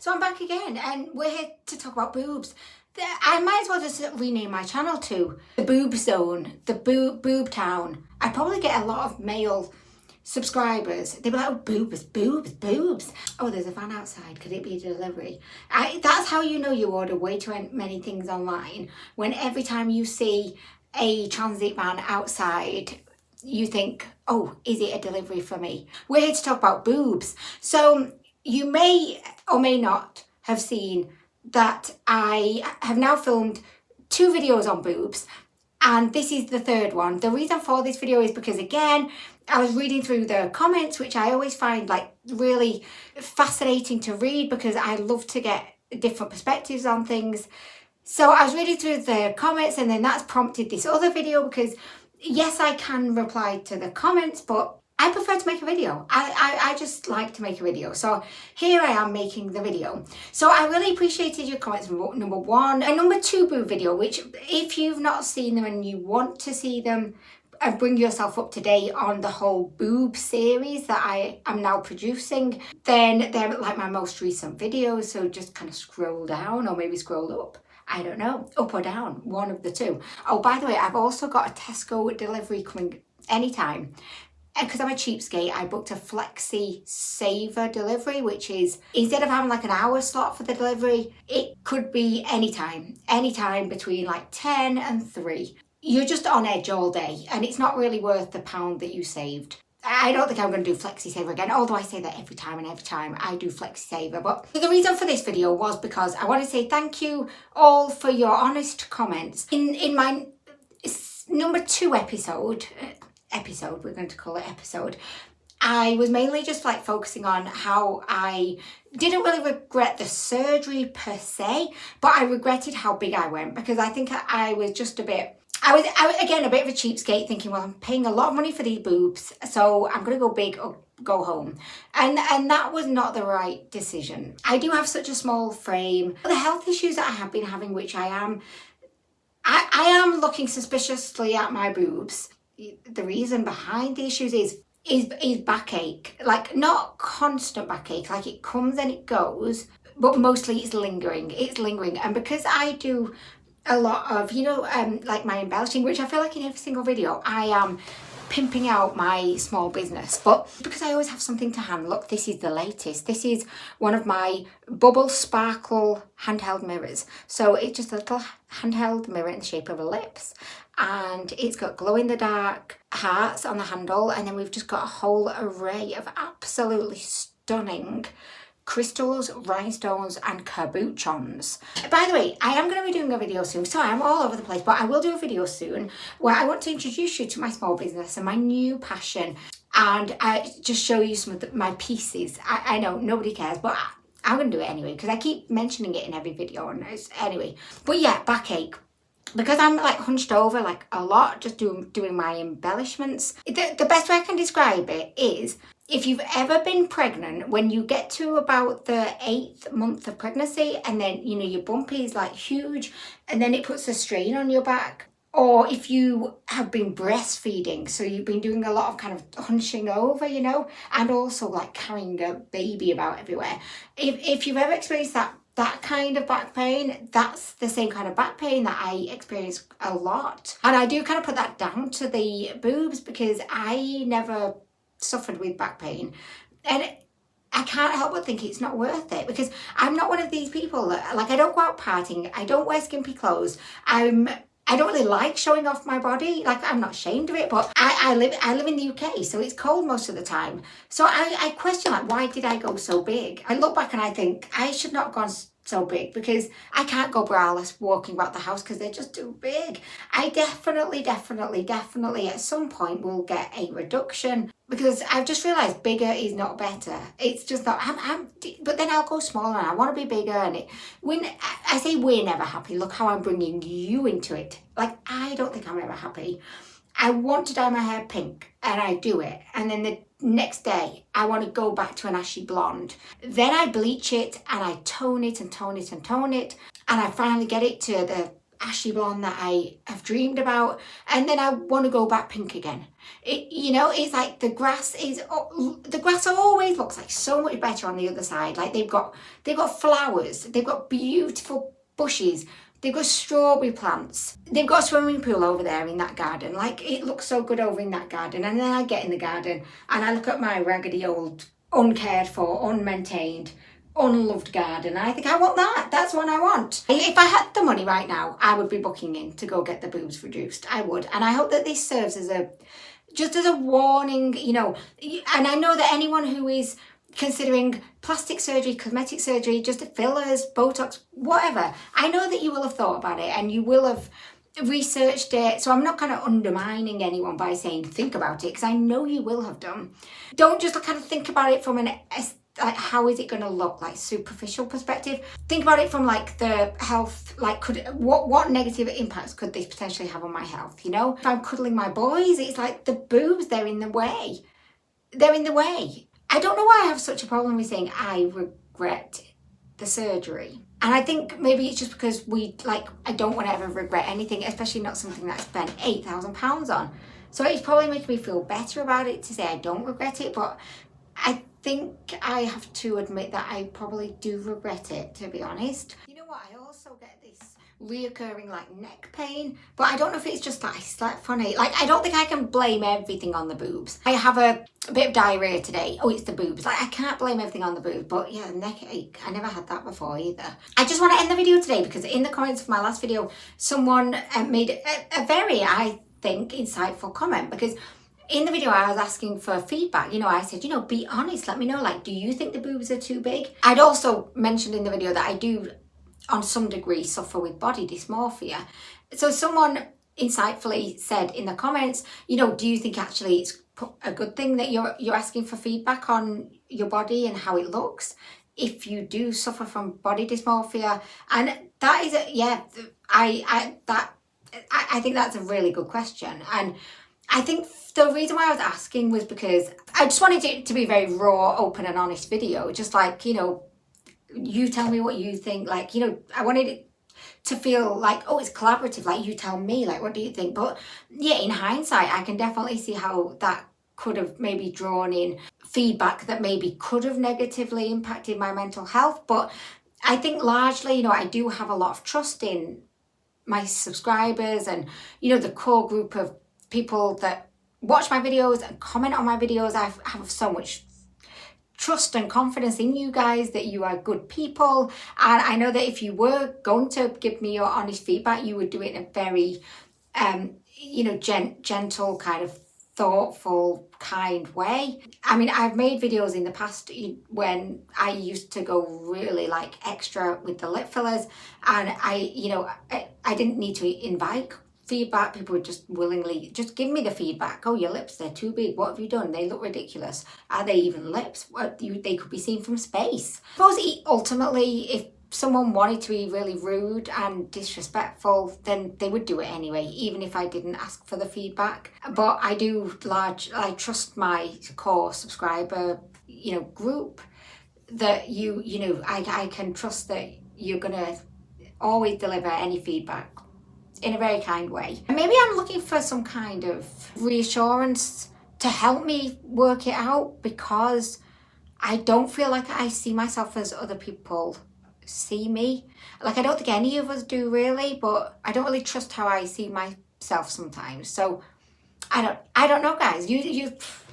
So I'm back again and we're here to talk about boobs. I might as well just rename my channel to the Boob Zone, the Boob Town. I probably get a lot of male subscribers. They'd be like, oh, boobs, boobs, boobs. Oh, there's a van outside. Could it be a delivery? That's how you know you order way too many things online. When every time you see a transit van outside, you think, oh, is it a delivery for me? We're here to talk about boobs. So you may or may not have seen that I have now filmed 2 videos on boobs, and this is the 3rd one. The reason for this video is because, again, I was reading through the comments, which I always find like really fascinating to read because I love to get different perspectives on things. So I was reading through the comments, and then that's prompted this other video because yes, I can reply to the comments, but I prefer to make a video. I just like to make a video. So here I am making the video. So I really appreciated your comments, number 1. And number 2 boob video, which if you've not seen them and you want to see them and bring yourself up to date on the whole boob series that I am now producing, then they're like my most recent videos. So just kind of scroll down or maybe scroll up. I don't know, up or down, one of the 2. Oh, by the way, I've also got a Tesco delivery coming anytime. Because I'm a cheapskate, I booked a Flexi Saver delivery, which is, instead of having like an hour slot for the delivery, it could be anytime between like 10 and 3. You're just on edge all day, and it's not really worth the pound that you saved. I don't think I'm going to do Flexi Saver again, although I say that every time I do Flexi Saver. But the reason for this video was because I want to say thank you all for your honest comments. In my number 2 episode, we're going to call it episode, I was mainly just like focusing on how I didn't really regret the surgery per se, but I regretted how big I went because I think I was just a bit, I was again a bit of a cheapskate, thinking, well, I'm paying a lot of money for these boobs, so I'm going to go big or go home. And that was not the right decision. I do have such a small frame. The health issues that I have been having, which I am looking suspiciously at my boobs. The reason behind the issues is backache, like not constant backache, like it comes and it goes, but mostly it's lingering. And because I do a lot of, like my embellishing, which I feel like in every single video I am pimping out my small business, but because I always have something to hand. Look, this is the latest. This is one of my bubble sparkle handheld mirrors. So it's just a little handheld mirror in the shape of a lips, and it's got glow in the dark hearts on the handle, and then we've just got a whole array of absolutely stunning crystals, rhinestones and cabochons. By the way, I am going to be doing a video soon. Sorry, I'm all over the place, but I will do a video soon where I want to introduce you to my small business and my new passion, and I just show you some of my pieces. I know nobody cares, but I'm going to do it anyway because I keep mentioning it in every video. And anyway, but yeah, backache. Because I'm like hunched over like a lot, just doing my embellishments. The best way I can describe it is, if you've ever been pregnant, when you get to about the 8th month of pregnancy, and then, your bumpy is like huge, and then it puts a strain on your back. Or if you have been breastfeeding, so you've been doing a lot of kind of hunching over, and also like carrying a baby about everywhere. If you've ever experienced that kind of back pain, that's the same kind of back pain that I experience a lot. And I do kind of put that down to the boobs because I never suffered with back pain. And I can't help but think it's not worth it because I'm not one of these people that, like, I don't go out partying, I don't wear skimpy clothes, I don't really like showing off my body. Like, I'm not ashamed of it, but I live in the UK, so it's cold most of the time. So I question, like, why did I go so big? I look back and I think I should not have gone so big because I can't go braless walking about the house because they're just too big. I definitely at some point will get a reduction because I've just realised bigger is not better. It's just not, but then I'll go smaller and I want to be bigger. And when I say we're never happy, look how I'm bringing you into it. Like, I don't think I'm ever happy. I want to dye my hair pink and I do it. And then the next day I want to go back to an ashy blonde. Then I bleach it and I tone it and tone it and tone it. And I finally get it to the ashy blonde that I have dreamed about, and then I want to go back pink again. It's like the grass always looks like so much better on the other side. Like they've got flowers, they've got beautiful bushes, they've got strawberry plants, they've got a swimming pool over there in that garden. Like it looks so good over in that garden. And then I get in the garden and I look at my raggedy old, uncared for, unmaintained, unloved garden. I think I want that. That's what I want. If I had the money right now, I would be booking in to go get the boobs reduced. I would. And I hope that this serves as a warning, and I know that anyone who is considering plastic surgery, cosmetic surgery, just fillers, Botox, whatever, I know that you will have thought about it and you will have researched it. So I'm not kind of undermining anyone by saying think about it, because I know you will have done. Don't just kind of think about it from like how is it going to look, like superficial perspective. Think about it from like the health, like what negative impacts could this potentially have on my health? If I'm cuddling my boys, it's like the boobs, they're in the way. I don't know why I have such a problem with saying I regret the surgery. And I think maybe it's just because I don't want to ever regret anything, especially not something that I spent £8,000 on. So it's probably making me feel better about it to say I don't regret it, but I think I have to admit that I probably do regret it, to be honest. You know what? I also get this reoccurring neck pain, but I don't know if it's just it's funny. I don't think I can blame everything on the boobs. I have a bit of diarrhea today. Oh, it's the boobs. I can't blame everything on the boobs, but yeah, neck ache. I never had that before either. I just want to end the video today because in the comments of my last video, someone made a very, I think, insightful comment, because in the video, I was asking for feedback. I said, be honest, let me know, do you think the boobs are too big? I'd also mentioned in the video that I do, on some degree, suffer with body dysmorphia. So someone insightfully said in the comments, do you think actually it's a good thing that you're asking for feedback on your body and how it looks if you do suffer from body dysmorphia? And that is, I think that's a really good question. And I think the reason why I was asking was because I just wanted it to be a very raw, open and honest video. Just you tell me what you think. I wanted it to feel it's collaborative. You tell me, what do you think? But yeah, in hindsight, I can definitely see how that could have maybe drawn in feedback that maybe could have negatively impacted my mental health. But I think largely, I do have a lot of trust in my subscribers and, the core group of people that watch my videos and comment on my videos. I have so much trust and confidence in you guys that you are good people, and I know that if you were going to give me your honest feedback, you would do it in a very gentle, kind of thoughtful, kind way. I mean, I've made videos in the past when I used to go really extra with the lip fillers, and I didn't need to invite feedback. People would just willingly just give me the feedback. Oh, your lips, they're too big. What have you done? They look ridiculous. Are they even lips? They could be seen from space. I suppose ultimately, if someone wanted to be really rude and disrespectful, then they would do it anyway, even if I didn't ask for the feedback. But I I trust my core subscriber, group, that I can trust that you're gonna always deliver any feedback in a very kind way. And maybe I'm looking for some kind of reassurance to help me work it out, because I don't feel like I see myself as other people see me. I don't think any of us do really, but I don't really trust how I see myself sometimes. So I don't know, guys.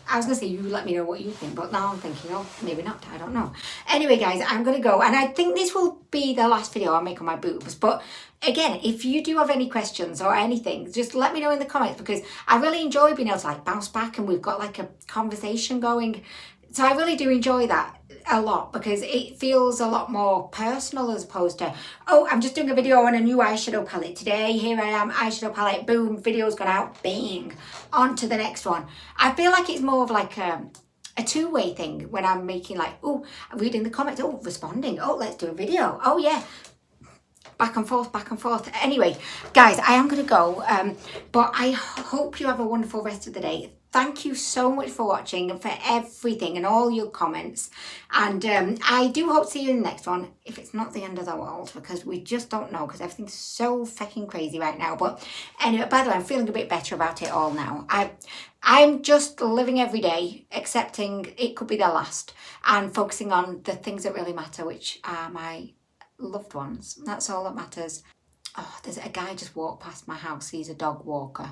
I was gonna say you let me know what you think, but now I'm thinking, oh, maybe not. I don't know. Anyway, guys, I'm gonna go, and I think this will be the last video I'll make on my boobs. But again, if you do have any questions or anything, just let me know in the comments, because I really enjoy being able to bounce back and we've got a conversation going. So I really do enjoy that a lot, because it feels a lot more personal, as opposed to, oh, I'm just doing a video on a new eyeshadow palette today. Here I am, eyeshadow palette, boom, video's gone out, bang, on to the next one. I feel like it's more of a two-way thing when I'm making oh, reading the comments, oh, responding, oh, let's do a video, oh yeah, back and forth, back and forth. Anyway, guys, I am going to go, but I hope you have a wonderful rest of the day. thank you so much for watching and for everything and all your comments. And I do hope to see you in the next one, if it's not the end of the world, because we just don't know, because everything's so fucking crazy right now. But anyway, by the way, I'm feeling a bit better about it all now. I'm just living every day, accepting it could be the last, and focusing on the things that really matter, which are my loved ones. That's all that matters. Oh, there's a guy just walked past my house. He's a dog walker,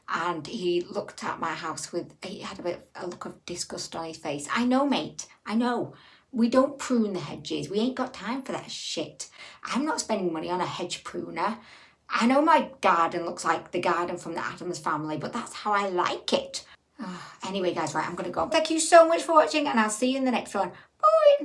and he looked at my house he had a look of disgust on his face. I know, mate, I know. We don't prune the hedges. We ain't got time for that shit. I'm not spending money on a hedge pruner. I know my garden looks like the garden from the Addams Family, but that's how I like it. Anyway, guys, right, I'm going to go. Thank you so much for watching, and I'll see you in the next one. Bye.